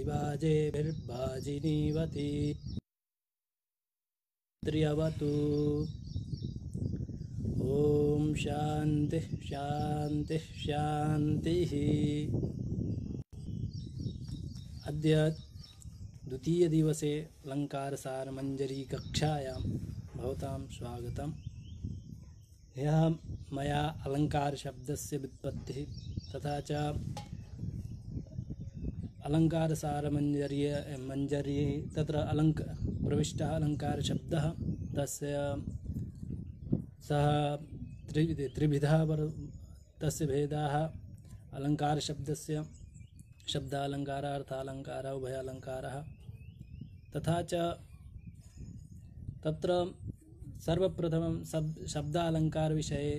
वाजेभिर्वाजिनीवती त्र्यवतु। ओम शांति शांति शांतिः। अद्य द्वितीय दिवसे अलङ्कारसारमञ्जरी कक्षायां भवतां स्वागतम्। यः मया अलङ्कारशब्दस्य व्युत्पत्तिः तथा च अलङ्कारसारमञ्जरी तत्र प्रविष्टः अलङ्कारशब्दः तस्य सः त्रिविधः तस्य भेदाः अलङ्कारशब्दस्य शब्दालङ्कारः अर्थालङ्कारः उभयालङ्कारः तथा च तत्र सर्वप्रथमं शब्दालङ्कारविषये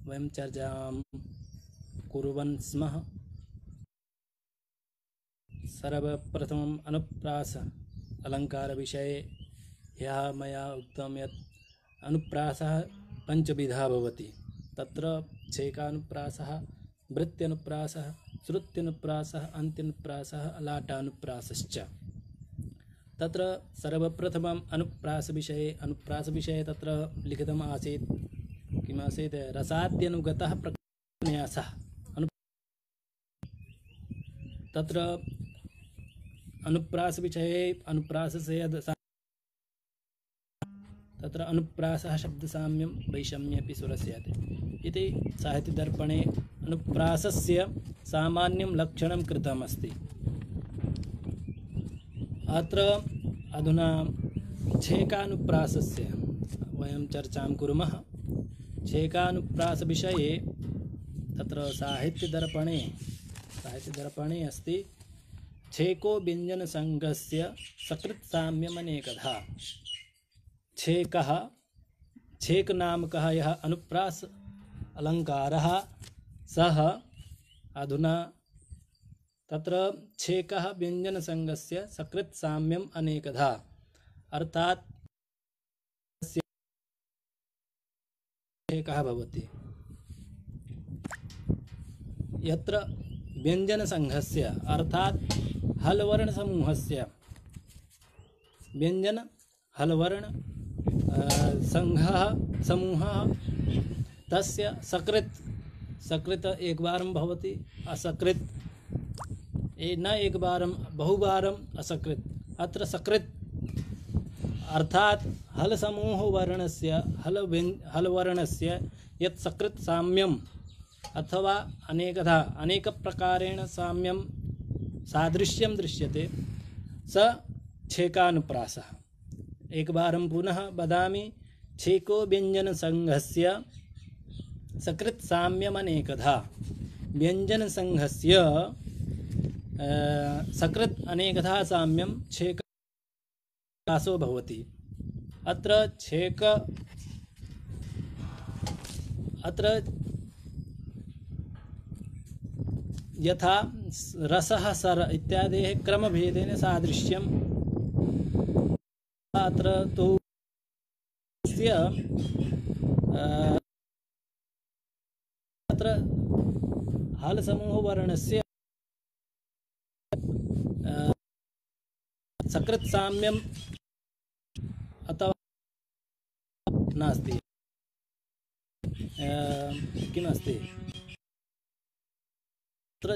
वयं चर्चां कुर्वन् स्मः। सर्वप्रथमम् अनुप्रास अलङ्कारविषये यः मया उक्तं यत् अनुप्रासः पञ्चविधः भवति। तत्र छेकानुप्रासः, वृत्त्यनुप्रासः, श्रुत्यनुप्रासः, अन्त्यनुप्रासः, अलाटानुप्रासश्च। तत्र सर्वप्रथमम् अनुप्रासविषये तत्र लिखितम् आसीत् किमासीत् रसाद्यनुगतः प्रन्यासः। तत्र अनुप्रासविषये तत्र अनुप्रासः शब्दसाम्यं वैषम्येऽपि सुरस्यते इति साहित्यदर्पणे अनुप्रासस्य सामान्यं लक्षणं कृतमस्ति। अत्र अधुना छेकानुप्रासस्य वयं चर्चां कुर्मः। छेकानुप्रासविषये तत्र साहित्यदर्पणे अस्ति छेको व्यञ्जनसङ्घस्य सकृत्साम्यमनेकधा। छेकनामकः यः अनुप्रास अलङ्कारः सः अधुना तत्र छेकः व्यञ्जनसङ्घस्य सकृत्साम्यम् अनेकधा अर्थात् छेकः भवति यत्र व्यञ्जनसङ्घस्य अर्थात् हलवर्णसमूहस्य व्यञ्जन हलवर्ण समूहः तस्य सकृत् एकवारं भवति, असकृत् न एकवारं बहुवारम् असकृत्। अत्र सकृत् अर्थात् हलसमूहवर्णस्य हलवर्णस्य यत् सकृत् साम्यम् अथवा अनेकधा अनेकप्रकारेण साम्यं सादृश्यं दृश्यते स छेकानुप्रासः। एकवारं पुनः वदामि छेको व्यञ्जनसङ्घस्य सकृत् साम्यमनेकधा। व्यञ्जनसङ्घस्य सकृत् अनेकधा साम्यं छेकानुप्रासो भवति। अत्र यथा रसः सर इत्यादेः क्रमभेदेन सादृश्यम् अत्र तु अत्र हलसमूहवर्णस्य सकृत् साम्यम् अथवा नास्ति किमस्ति अत्र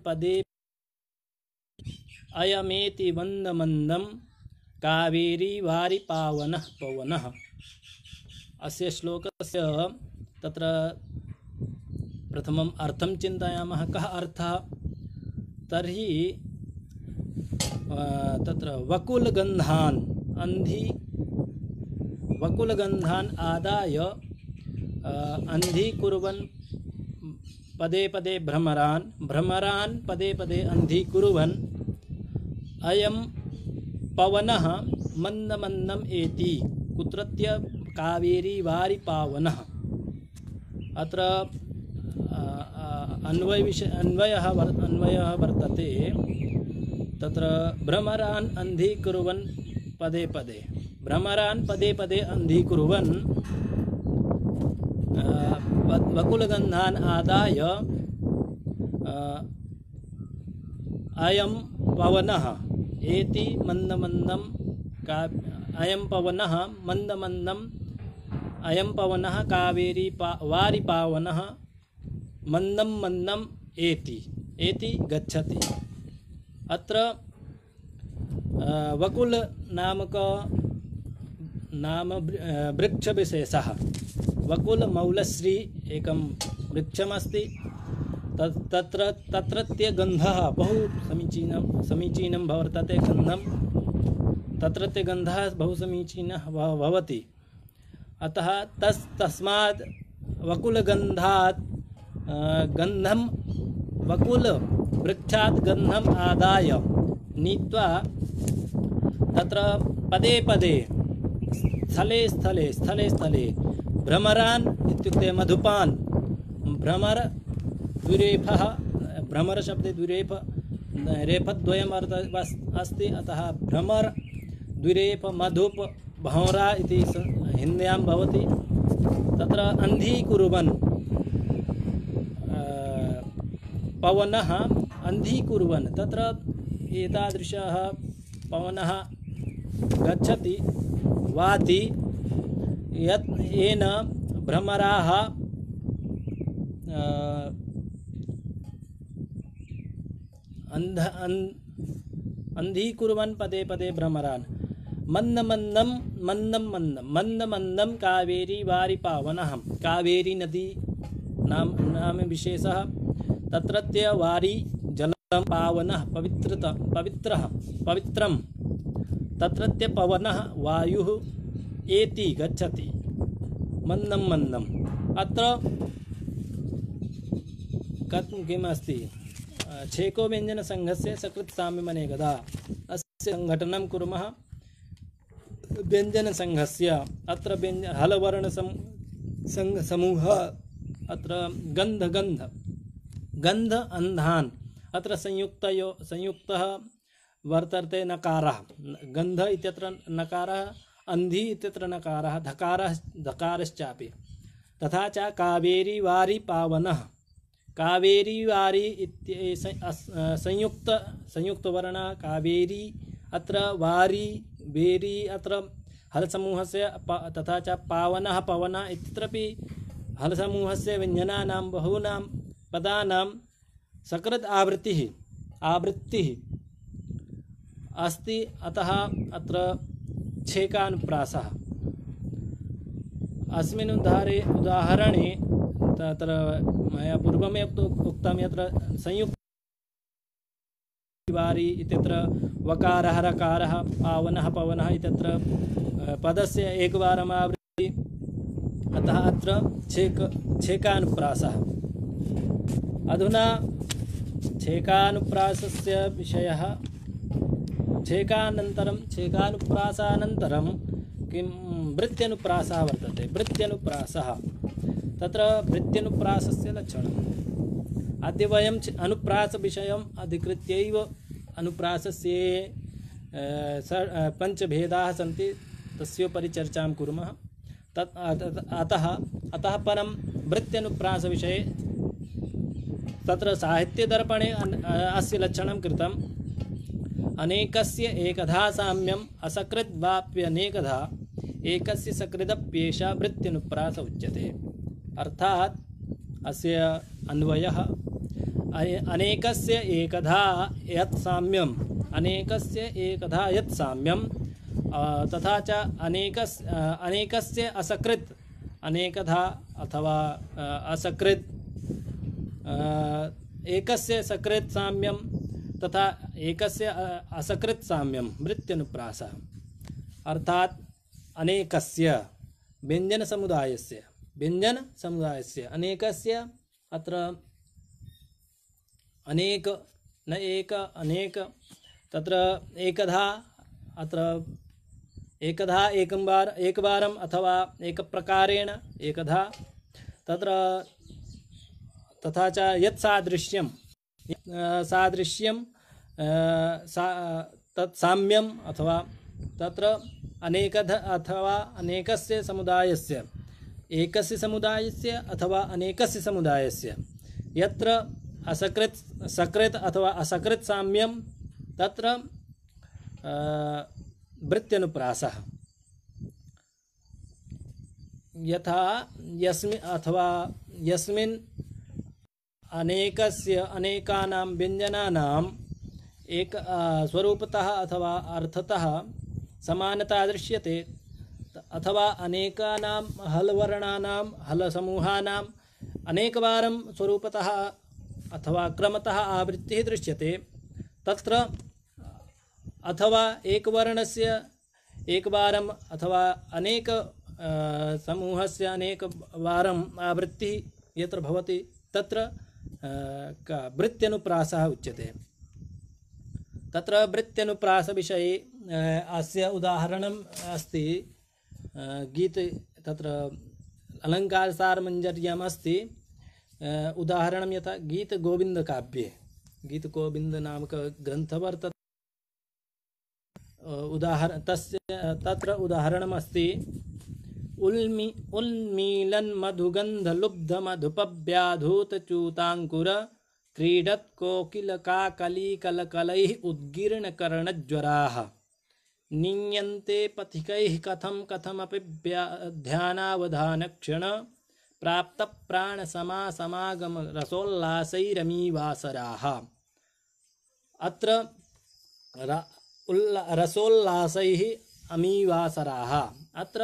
पदे अयमेति वन्दमन्दं कावेरी वारि पावनः पवनः। अस्य श्लोकस्य तत्र प्रथमम् अर्थं चिन्तयामः। कः अर्थः? तर्हि तत्र वकुलगन्धान् आदाय अन्धीकुर्वन् पदे पदे भ्रमरान् पदे पदे अन्धीकुर्वन् अयं पवनः मन्दमन्दम् एति कुत्रत्य कावेरी वारि पावनः। अत्र अन्वयः वर्तते। तत्र भ्रमरान् अन्धीकुर्वन् पदे पदे भ्रमरान् पदे पदे अन्धीकुर्वन् वकुलगन्धान् आदाय अयं पवनः एति मन्दमन्दं अयं पवनः मन्दमन्दम् अयं पवनः कावेरी वारिपावनः मन्दं मन्दम् एति गच्छति। अत्र वकुल नामक नाम वृक्षविशेषः वकुलमौलश्री एकं वृक्षमस्ति। तत्रत्य गन्धः बहु समीचीनं वर्तते। तत्रत्य गन्धः बहु समीचीनः भवति। अतः तस्मात् वकुलगन्धात् गन्धं वकुलवृक्षात् गन्धम् आदाय नीत्वा तत्र पदे पदे स्थले स्थले भ्रमरान् इत्युक्ते मधुपान् द्विरेफः भ्रमर शब्दे रेफद्वयम् अस्ति। अतः भ्रमर द्विरेफ मधुप भौरा इति हिन्द्यां भवति। तत्र अन्धीकुर्वन् पवनः अन्धीकुर्वन् तत्र एतादृशः पवनः गच्छति वाति येन भ्रमराः अन्धीकुर्वन् पदे पदे भ्रमरान् मन्दमन्दं कावेरी वारिपावनः कावेरी नदी नाम विशेषः। तत्रत्य वारी जलं पावनः पवित्रं तत्रत्य पवनः वायुः एति गच्छति मन्दम्। अत्र किम् अस्ति छेको व्यञ्जनसङ्घस्य सकृत्साम्यमनेकधा अस्य सङ्घटनं कुर्मः। व्यञ्जनसङ्घस्य अत्र हलवर्ण समूह अत्र गन्ध अन्धान् अत्र संयुक्तः वर्तते नकारः। गन्ध इत्यत्र नकारः, अन्धी इत्यत्र नकारः, धकारश्चापि। तथा च कावेरी वारी पावनः कावेरी वारी संयुक्तवर्णः कावेरी अत्र वारी वेरी अत्र हलसमूहस्य तथा च पावनः पवनः इत्यत्रापि हलसमूहस्य व्यञ्जनानां बहूनां पदानां सकृत् आवृत्तिः अस्ति। अतः अत्र छेकानुप्रासः। अस्मिन् उदाहरणे तत्र मया पूर्वमेव उक्तं यत्र संयुक्त वारी इत्यत्र वकारः रकारः पावनः पवनः इत्यत्र पदस्य एकवारम् आवृत्ति। अतः अत्र छेकानुप्रासः। अधुना छेकानुप्रासस्य विषयः। छेकानुप्रासानन्तरं किं वृत्त्यनुप्रासः वर्तते। वृत्त्यनुप्रासः तत्र वृत्त्यनुप्रासस्य लक्षणम्। अद्य वयं अनुप्रासविषयम् अधिकृत्यैव अनुप्रासस्य पञ्चभेदाः सन्ति तस्योपरि चर्चां कुर्मः। अतः परं वृत्त्यनुप्रासविषये तत्र साहित्यदर्पणे अस्य लक्षणं कृतम्। अनेकस्य एकधा साम्यम् असकृत् वाप्यनेकधा एकस्य सकृदप्येषा वृत्त्यनुप्रास उच्यते। अर्थात् अस्य अन्वयः अनेकस्य एकधा यत् साम्यं तथा च अनेकस्य असकृत् अनेकधा अथवा असकृत् एकस्य सकृत् साम्यं तथा एकस्य असकृत् साम्यं वृत्त्यनुप्रासः। अर्थात् अनेकस्य व्यञ्जनसमुदायस्य अनेकस्य अत्र अनेक न एक अनेक तत्र एकधा अत्र एकधा एकवारम् अथवा एकप्रकारेण एकधा तत्र तथा च यत् सादृश्यं तत् साम्यम् अथवा तत्र अनेकधा अथवा अनेकस्य समुदायस्य एकस्य समुदायस्य अथवा अनेकस्य समुदायस्य यत्र असकृत् सकृत् अथवा असकृत् साम्यं तत्र वृत्त्यनुप्रासः। यथा यस्मिन् अनेकानां व्यञ्जनानाम् एक स्वरूपतः अथवा अर्थतः समानता दृश्यते, अथवा अनेकानां हलवर्णानां हलसमूहानाम् अनेकवारं स्वरूपतः अथवा क्रमतः आवृत्तिः दृश्यते, तत्र अथवा एकवर्णस्य एकवारम् अथवा अनेक समूहस्य अनेकवारम् आवृत्तिः यत्र भवति तत्र वृत्त्यनुप्रासः उच्यते। तत्र वृत्त्यनुप्रासविषये अस्य उदाहरणम् अस्ति गीते, तत्र अलङ्कारसारमञ्जर्यम् अस्ति उदाहरणं यथा गीतगोविन्दकाव्ये, गीतगोविन्दनामकग्रन्थः वर्तते। तत्र उदाहरणम् अस्ति उन्मीलन् मधुगन्धलुब्धमधुपव्याधूतच्यूताङ्कुर क्रीडत् कोकिलकाकलीकलकलैः उद्गीर्णकर्णज्वराः निन्यन्ते पथिकैः कथमपि ध्यानावधानक्षण प्राप्तप्राणसमागम रसोल्लासैरमीवासराः। अत्र रसोल्लासैः अमीवासराः, अत्र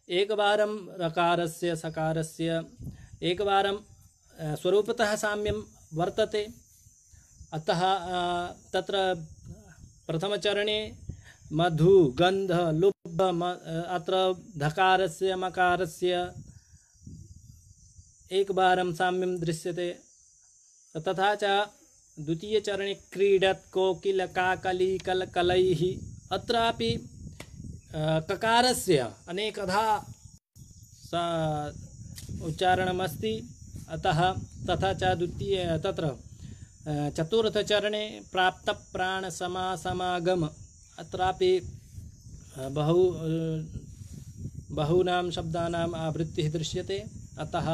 एकवारं रकारस्य सकारस्य एकवारं स्वरूपतः साम्यं वर्तते, अतः तत्र प्रथमचरणे मधु गन्ध लुब्ध अत्र धकारस्य मकारस्य एकवारं साम्यं दृश्यते, तथा च द्वितीयचरणे क्रीडत् कोकिलकाकलीकलकलैः अत्रापि ककारस्य अनेकधा उच्चारणमस्ति, अतः तथा च तत्र चतुर्थचरणे प्राप्तप्राणसमागम अत्रापि बहूनां शब्दानाम् आवृत्तिः दृश्यते, अतः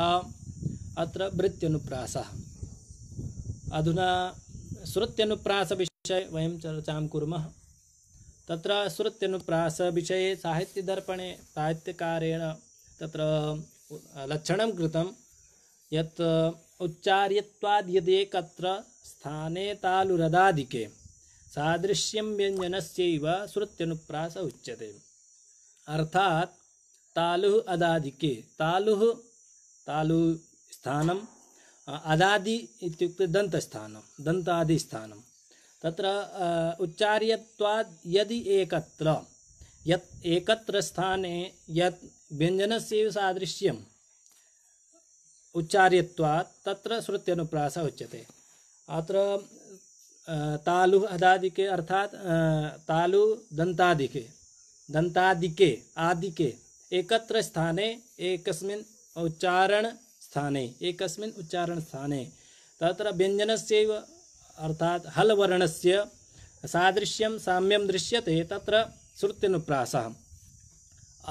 अत्र वृत्त्यनुप्रासः। अधुना श्रुत्यनुप्रासविषये वयं चर्चां कुर्मः। तत्र श्रुत्यनुप्रासविषये साहित्यदर्पणे साहित्यकारेण तत्र लक्षणं कृतं यत् उच्चार्यत्वाद् यदेकत्र स्थाने तालुरदादिके सादृश्यं व्यञ्जनस्यैव श्रुत्यनुप्रास उच्यते। अर्थात् तालुः अदादिके, तालु स्थानम्, अदादि इत्युक्ते दन्तस्थानं, दन्तादिस्थानं। तत्र उच्चार्यत्वाद् यदि एकत्र स्थाने यत् व्यञ्जनस्यैव सादृश्यम् उच्चार्यत्वात् तत्र श्रुत्यनुप्रासः उच्यते। अत्र तालुः अदादिके अर्थात् तालु दन्तादिके आदिके एकत्र स्थाने एकस्मिन् उच्चारणस्थाने तत्र व्यञ्जनस्यैव अर्थात् हलवर्णस्य सादृश्यं साम्यं दृश्यते, तत्र श्रुत्यनुप्रासः।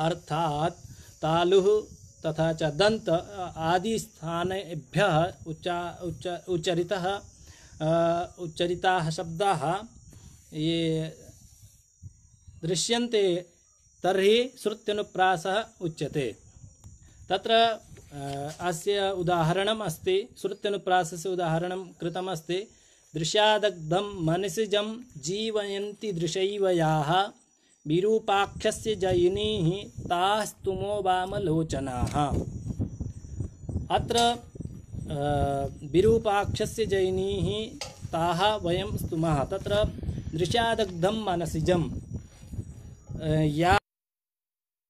अर्थात् तालुः तथा च दन्त आदिस्थानेभ्यः उच्चरिताः शब्दाः ये दृश्यन्ते तर्हि श्रुत्यनुप्रासः उच्यते। तत्र अस्य उदाहरणम् अस्ति, श्रुत्यनुप्रासस्य उदाहरणं कृतमस्ति। दृश्यादग्धं मनसिजं जीवयन्ति दृशैव याः विरूपाक्षस्य जयिनीः तास्तुमो वामलोचनाः। अत्र विरूपाक्षस्य जयिनीः ताः वयं स्तुमः। तत्र दृश्यादग्धं मनसिजं या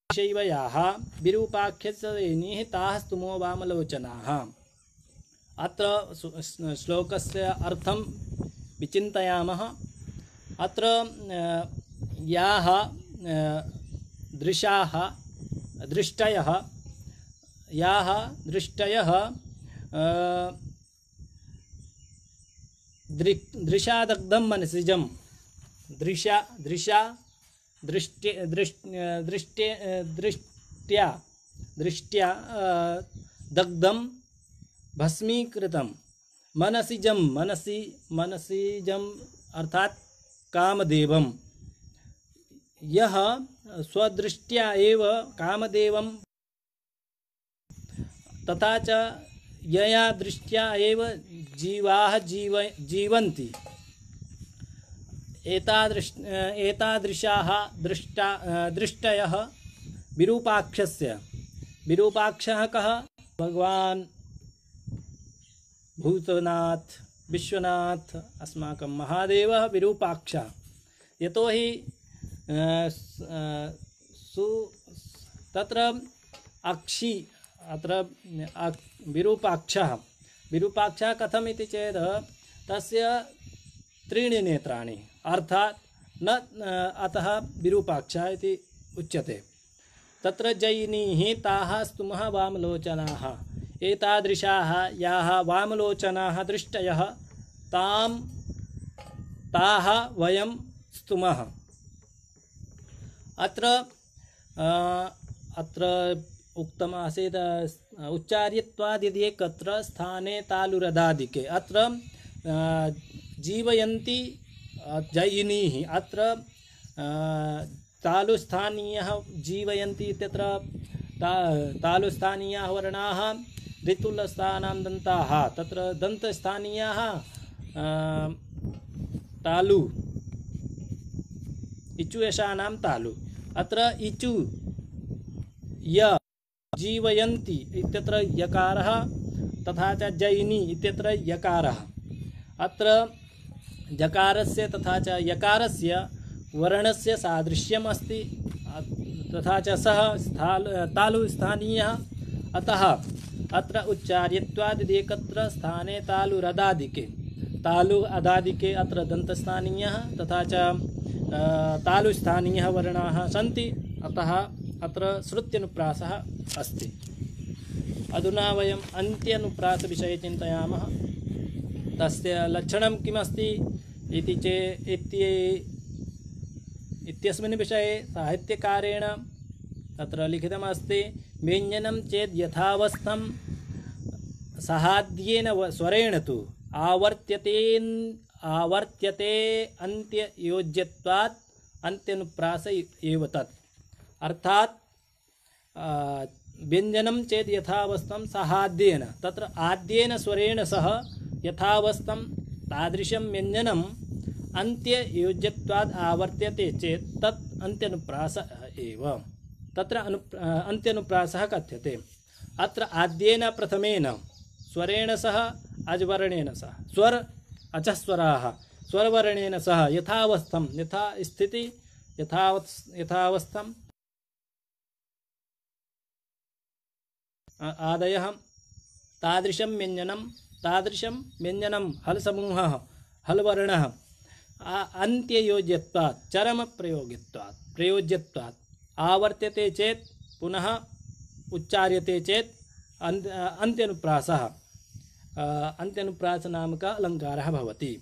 दृशैव याः विरूपाक्षस्य जयिनीः ताः स्तुमो वामलोचनाः। अत्र श्लोकस्य अर्थं विचिन्तयामः। अत्र याः दृष्टयः दृशादग्धं मनसिजं दृष्ट्या दग्धं भस्मीकृतं मनसिजम् अर्थात कामदेवं यह स्वदृष्ट्या एव कामदेवं तथा च यया दृष्ट्या एव जीवाः जीवन्ति एतादृशाः दृष्टयः विरूपाक्षः कः भगवान् भूतनाथ विश्वनाथ अस्माकं महादेवः विरूपाक्षः यतो हि तत्र अक्षी अत्र विरूपाक्षः कथम् इति चेत् तस्य त्रीणि नेत्राणि अर्थात् न अतः विरूपाक्षः इति उच्यते। तत्र जैनीः ताः स्तुमः वामलोचनाः एतादृशाः याः वामलोचनाः दृष्टयः ताः वयं स्तुमः। अत्र उक्तम् आसीत् उच्चार्यत्वाद् यदि एकत्र स्थाने तालुरदादिके अत्र जीवयन्ति जैनीः अत्र तालुस्थानीयः जीवयन्ति इत्यत्र तालुस्थानीयाः वर्णाः ऋतुलस्थानां दन्ताः तत्र दन्तस्थानीयाः तालु इचुयशानां तालु अत्र इचु य जीवयन्ति इत्यत्र यकारः तथा च जैनी इत्यत्र यकारः अत्र जकारस्य तथा च यकारस्य वर्णस्य सादृश्यम् अस्ति तथा च सः तालुस्थानीयः अतः अत्र उच्चार्यत्वाद् एकत्र स्थाने तालुरदादिके तालु अदादिके अत्र दन्तस्थानीयः तथा च तालुस्थानीयः वर्णाः सन्ति अतः अत्र श्रुत्यनुप्रासः अस्ति। अधुना वयम् अन्त्यनुप्रासविषये चिन्तयामः। तस्य लक्षणं किमस्ति इति इत्यस्मिन् विषये साहित्यकारेण तत्र लिखितमस्ति व्यञ्जनं चेत् यथावस्थं सहाद्येन स्वरेण तु आवर्त्यते अन्त्ययोज्यत्वात् अन्त्यनुप्रास एव तत् अर्थात व्यञ्जनं चेत् यथावस्थं सहाद्येन तत्र आद्येन स्वरेण सह यथावस्थं तादृशं व्यञ्जनम् अन्त्ययोज्यत्वात् आवर्त्यते चेत् तत् अन्त्यनुप्रासः एव तत्र अन्त्यनुप्रासः कथ्यते। अत्र आद्येन प्रथमेन स्वरेण सह अजवर्णेन सह स्वर अचस्वराः स्वरवर्णेन सह यथावस्थं यथा स्थिति यथावस्थं आदयः तादृशं व्यञ्जनं हलसमूहः हलवर्णः अन्त्ययोज्यत्वात् प्रयोज्यत्वात् आवर्त्यते चेत् पुनः उच्चार्यते चेत् अन्त्यनुप्रास नामक अलङ्कारः भवति।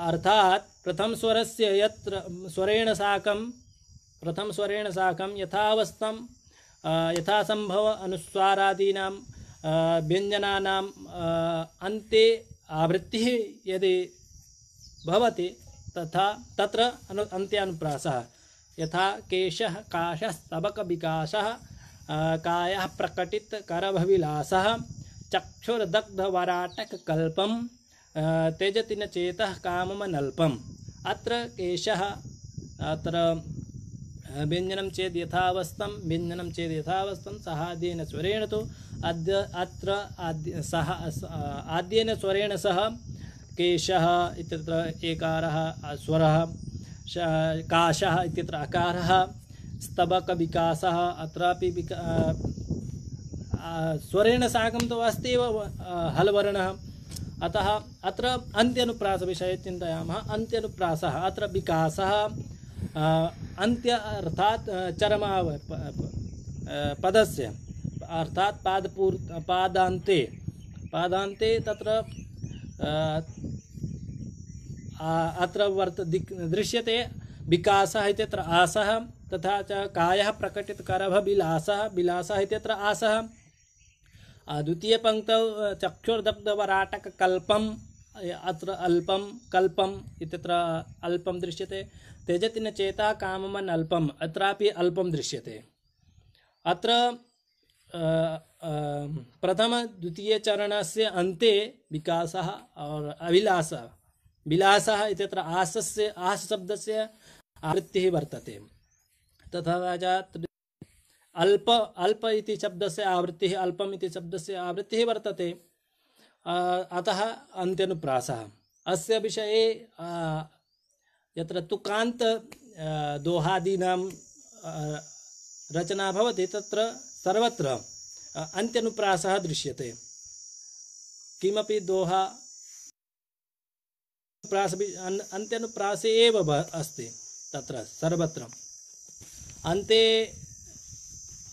अर्थात् प्रथमस्वरस्य यत्र स्वरेण साकं यथावस्थं यथासंभव अनुस्वारादीनां व्यञ्जनानाम् अन्ते आवृत्तिः यदि भवति तत्र अन्त्यानुप्रासः यथा केशः काशस्तबकविकासः कायः प्रकटितकरभविलासः चक्षुर्दग्धवराटककल्पं त्यजति न चेतः काममनल्पम्। अत्र केशः अत्र व्यञ्जनं चेत् यथावस्थं सहाद्येन स्वरेण तु अत्र आद्येन स्वरेण सह केशः इत्यत्र एकारः स्वरः काशः इत्यत्र अकारः स्तबकविकासः अत्रापि स्वरेण साकं तु अस्ति एव हलवर्णः अतः अत्र अन्त्यनुप्रासविषये चिन्तयामः। अन्त्यनुप्रासः अत्र विकासः अन्त्य अर्थात् चरमा पदस्य अर्थात् पादान्ते तत्र अत्र दृश्यते विकासः इत्यत्र आसः तथा च कायः प्रकटितकरभविलासः विलासः इत्यत्र आसः। द्वितीयपङ्क्तौ चक्षुर्दग्धवराटककल्पम् अत्र अल्पं कल्पम् इत्यत्र अल्पं दृश्यते। त्यजति न चेता काममन् अल्पम् अत्रापि अल्पं दृश्यते। अत्र प्रथम द्वितीय चरणस्य अन्ते विकासः और अभिलाषः विलासः इत्यत्र आसस्य आस शब्दस्य आवृत्तिः वर्तते। तथा च अल्प अल्प इति शब्दस्य आवृत्तिः अल्पम् इति शब्दस्य आवृत्तिः वर्तते। अतः अन्त्यनुप्रासः। अस्य विषये यत्र तुकान्त दोहादीनां रचना भवति तत्र सर्वत्र अन्त्यनुप्रासः दृश्यते। किमपि दोहा अन्त्यनुप्रासे एव अस्ति तत्र सर्वत्र। अन्ते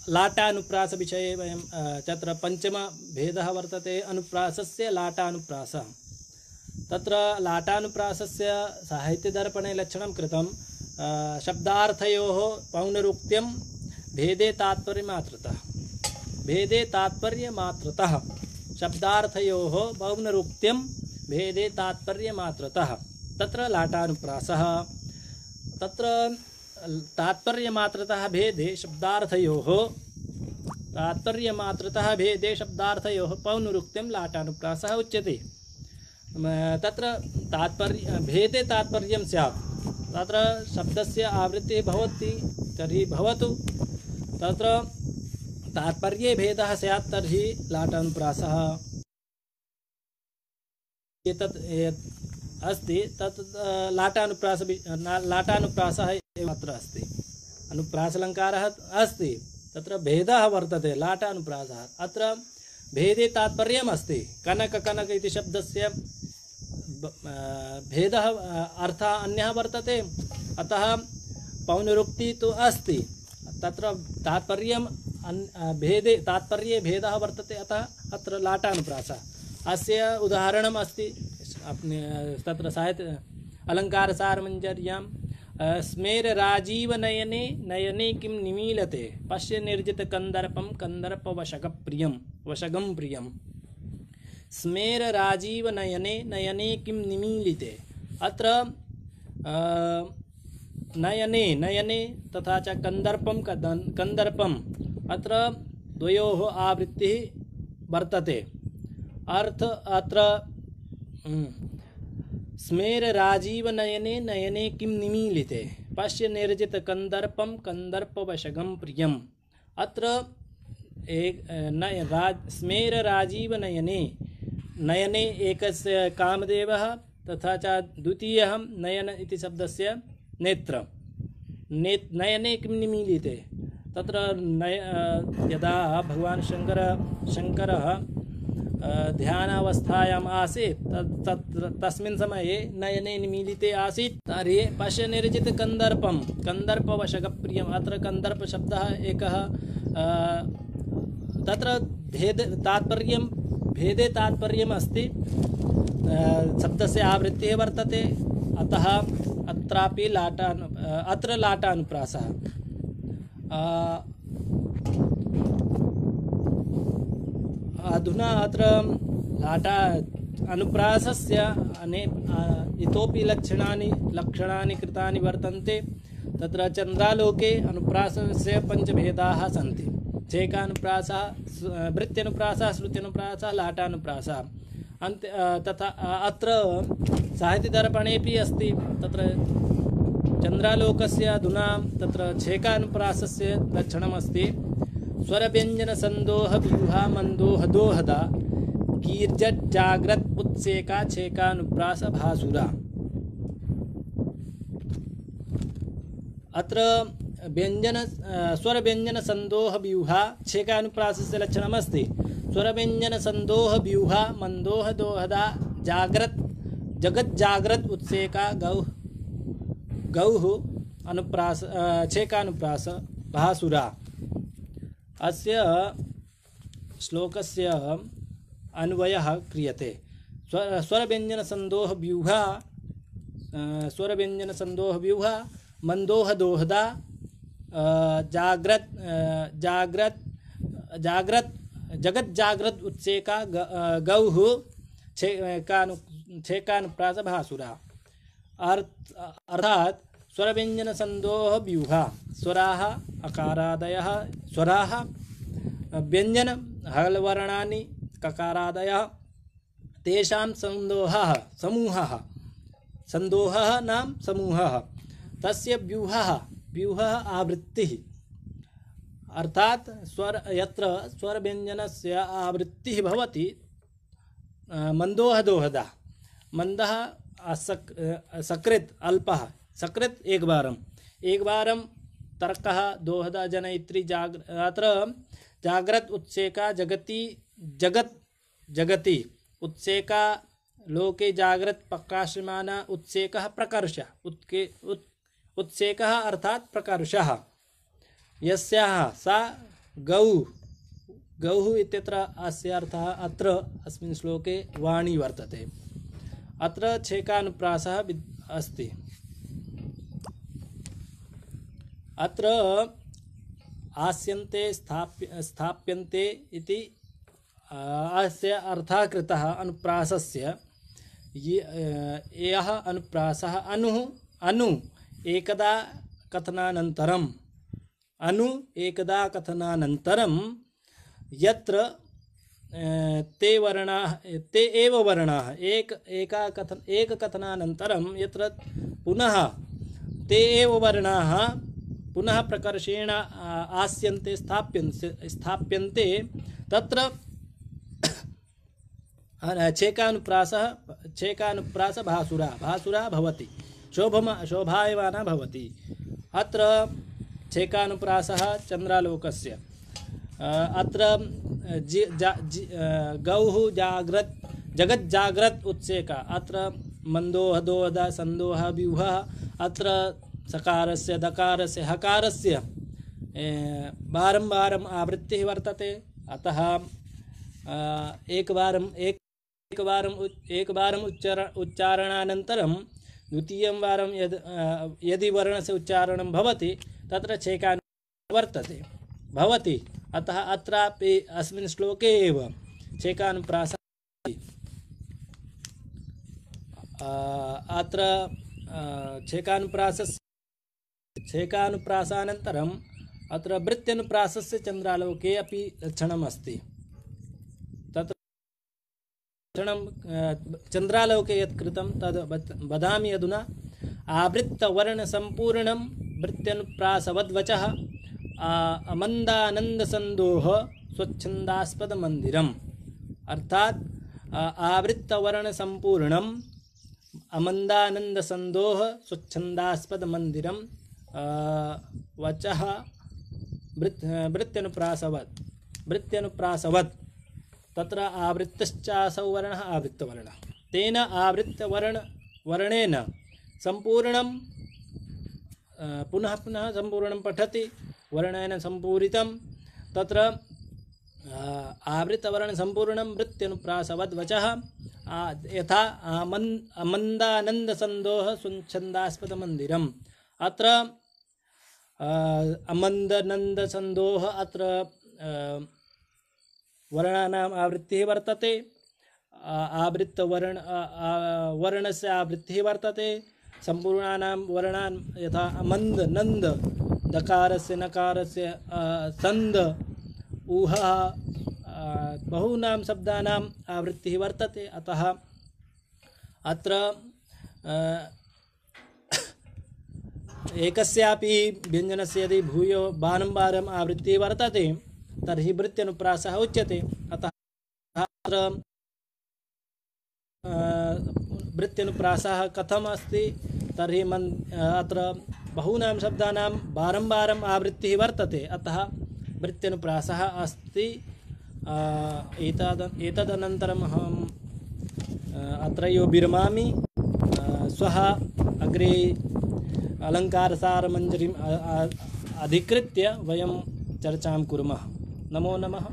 लाटानुप्रासविषये वयं तत्र पञ्चमभेदः वर्तते अनुप्रासस्य लाटानुप्रासः। तत्र लाटानुप्रासस्य साहित्यदर्पणे लक्षणं कृतं शब्दार्थयोः पौनरुक्त्यं भेदे तात्पर्यमात्रतः शब्दार्थयोः पौनरुक्त्यं भेदे तात्पर्यमात्रतः तत्र लाटानुप्रासः। तत्र तात्पर्यमात्रतः भेदे शब्दार्थयोः पौनरुक्त्यं लाटानुप्रासः उच्यते। तत्र भेदे तात्पर्यं स्यात्। तत्र शब्दस्य आवृत्तिः भवति तर्हि भवतु, तत्र तात्पर्ये भेदः स्यात् तर्हि लाटानुप्रासः। एतत् अस्ति तत् लाटानुप्रासः एव अत्र अस्ति। अनुप्रासालङ्कारः अस्ति, तत्र भेदः वर्तते लाटानुप्रासः। अत्र भेदे तात्पर्यम् अस्ति। कनक कनक इति शब्दस्य भेदः अर्थः अन्यः वर्तते, अतः पौनरुक्ति तु अस्ति। तत्र तात्पर्ये भेदः वर्तते, अतः अत्र लाटानुप्रासः। अस्य उदाहरणम् अस्ति अपने तत्र साहित्य अलङ्कारसारमञ्जर्यां स्मेरराजीवनयने नयने किं निमीलते पश्य निर्जितकन्दर्पं वशगं प्रियं। स्मेरराजीवनयने नयने किं निमीलिते। अत्र नयने तथा च कन्दर्पम् अत्र द्वयोः आवृत्तिः वर्तते। अर्थ अत्र स्मेरराजीवनयने नयने किं निमीलिते पश्य निर्जितकन्दर्पं कन्दर्पवशगं प्रियम्। अत्र स्मेरराजीवनयने नयने एकस्य कामदेवः तथा च द्वितीयः नयन इति शब्दस्य नेत्र। नयने किं निमीलिते तत्र यदा भगवान् शङ्करः ध्यानावस्थायाम् आसीत् तस्मिन् समये नयने निमीलिते आसीत्। तर्हि पश्य निर्जितकन्दर्पं कन्दर्पवशगप्रियम्। अत्र कन्दर्पशब्दः एकः तत्र भेदे तात्पर्यम् अस्ति। शब्दस्य आवृत्तिः वर्तते, अतः अत्रापि अत्र लाटानुप्रासः। अधुना अत्र लाटा अनुप्रासस्य इतोपि लक्षणानि कृतानि वर्तन्ते। तत्र चन्द्रालोके अनुप्रासस्य पञ्चभेदाः सन्ति। छेकानुप्रासः, वृत्त्यनुप्रासः, श्रुत्यनुप्रासः, लाटानुप्रासः। तथा अत्र साहित्यदर्पणेपि अस्ति। तत्र चन्द्रालोकस्य अधुना तत्र छेकानुप्रासस्य लक्षणमस्ति। स्वरव्यञ्जनसन्दोहव्यूहा मन्दोहदोहदा कीर्जज्जाग्रत् उत्सेका छेकानुप्रास भासुरा। अत्र स्वरव्यञ्जनसन्दोहव्यूहा छेकानुप्रासस्य लक्षणमस्ति। स्वरव्यञ्जनसन्दोहव्यूहा मन्दोहदोहदा जाग्रत् जगज्जाग्रत् उत्सेका गौः अनुप्रास छेकानुप्रास भासुरा। अस्य श्लोकस्य अन्वयः क्रियते। स्वरव्यञ्जनसन्दोहव्यूहा मन्दोहदोहदा जाग्रत जाग्रत जाग्रत जगत जाग्रत उत्सेका गौः छेकानुप्रास भासुरा। अर्थात स्वरव्यंजन संदोह व्यूहा स्वराः अकारादयः स्वराः व्यंजन हलवर्णानि ककारादयः तेषां संदोहः समूहः संदोहः नाम समूहः तस्य व्यूहः आवृत्तिः। अर्थात स्वर यत्र स्वरव्यंजनस्य आवृत्तिः भवति मंदोह दोहदा मंदः सकृत अल्पः सकृत एक बारम तर्कः दोहदा जनयित्री अत्र जाग्रत उत्सेका जगति उत्सेका लोके जाग्रत प्रकाशमाना उत्सेकः प्रकर्षः उत्सेकः अर्थात प्रकर्षः यस्याः सा गौः इत्यत्र अस्य अर्थः अत्र अस्मिन् श्लोके वाणी वर्तते। अत्र छेकानुप्रासः अस्ति। अत्र आस्यन्ते स्थाप्यन्ते इति अस्य अर्थः कृतः अनुप्रासस्य। यः अनुप्रासः अनु एकदा कथनानन्तरं यत्र ते एव वर्णाः एक कथनानन्तरं यत्र पुनः ते एव वर्णाः पुनः प्रकर्षेण आस्यन्ते स्थाप्यन्ते तत्र छेकानुप्रास भासुरा भवति शोभायमाना भवति। अत्र छेकानुप्रासः चन्द्रालोकस्य। अत्र गौः जगज्जाग्रत उत्सेका अत्र मंदोह दोहदा संदोह व्यूहः अत्र सकारस्य दकारस्य हकारस्य बारं आवृत्तिः वर्तते। अतः एकवारम् उच्चारणानन्तरं द्वितीयं वारं यदि वर्णस्य उच्चारणं भवति तत्र छेकानुप्रासः वर्तते भवति। अतः अत्रापि अस्मिन् श्लोके एव छेकानुप्रासः अत्र छेकानुप्रासानन्तरम् अत्र वृत्त्यनुप्रासस्य चन्द्रालोके अपि लक्षणमस्ति। तत्र चन्द्रालोके यत् कृतं तद् वदामि अधुना। आवृत्तवर्णसम्पूर्णं वृत्त्यनुप्रासवद्वचः अमन्दानन्दसन्दोह स्वच्छन्दास्पदमन्दिरम्। अर्थात आवृत्तवर्णसम्पूर्णम् अमन्दानन्दसन्दोह स्वच्छन्दास्पदमन्दिरं वचः वृत्त्यनुप्रासवत् तत्र आवृत्तश्चासौ वर्णः आवृत्तवर्णः तेन आवृत्तवर्णेन सम्पूर्णं पुनः सम्पूर्णं पठति वर्णेन सम्पूरितं तत्र आवृत्तवर्णसम्पूर्णं वृत्त्यनुप्रासवद्वचः यथा अमन्दानन्दसन्दोह स्वच्छन्दास्पदमन्दिरम्। अत्र अमन्दनन्दसन्दोह अत्र वर्णानाम् आवृत्तिः वर्तते। वर्णस्य आवृत्तिः वर्तते। सम्पूर्णानां वर्णान् यथा अमन्द नन्द दकारस्य नकारस्य सन्द ऊहः बहूनां शब्दानाम् आवृत्तिः वर्तते। अतः अत्र एकस्यापि व्यञ्जनस्य यदि भूयो बारम्बारम् आवृत्तिः वर्तते तर्हि वृत्त्यनुप्रासः उच्यते। अतः अत्र वृत्त्यनुप्रासः कथम् अस्ति तर्हि अत्र बहूनां शब्दानां बारम्बारम् आवृत्तिः वर्तते। अतः वृत्त्यनुप्रासः अस्ति। एतदनन्तरम् अहम् अत्रैव विरमामि। श्वः अग्रे अलङ्कारसारमञ्जरीम् अधिकृत्य वयं चर्चां कुर्मः। नमो नमः।